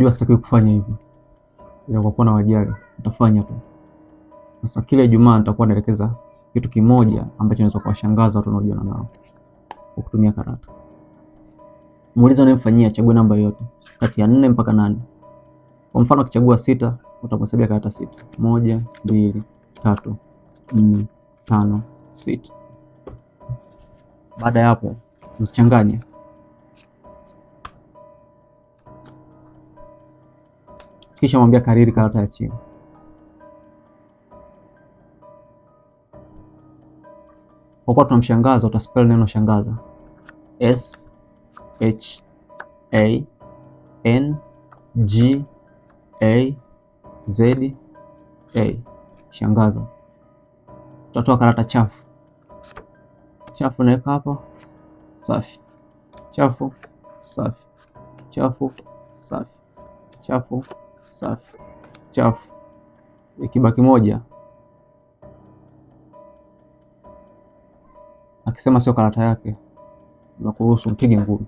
najua sitakiwi kufanya hivyo, ila kwa kuwa na wajali nitafanya tu. Sasa kila Ijumaa nitakuwa naelekeza kitu kimoja ambacho kinaweza kuwashangaza watu wanaojiona nao kwa kutumia karata. Muulize unayemfanyia chague namba yoyote kati ya 4 mpaka 8. Kwa mfano akichagua 6, utamhesabia karata 6. 1, 2, 3, 4, 5, 6. Baada ya hapo usichanganye. Kisha mwambie kariri karata ya chini. Kwa kuwa tunamshangaza, utaspell neno shangaza. SHANGAZA. Shangaza. Utatoa karata chafu. Chafu naweka hapa. Safi. Chafu, safi. Chafu, safi. Chafu, safi. Chafu. Ikibaki moja, akisema sio karata yake, nakuruhusu mpige ngumi.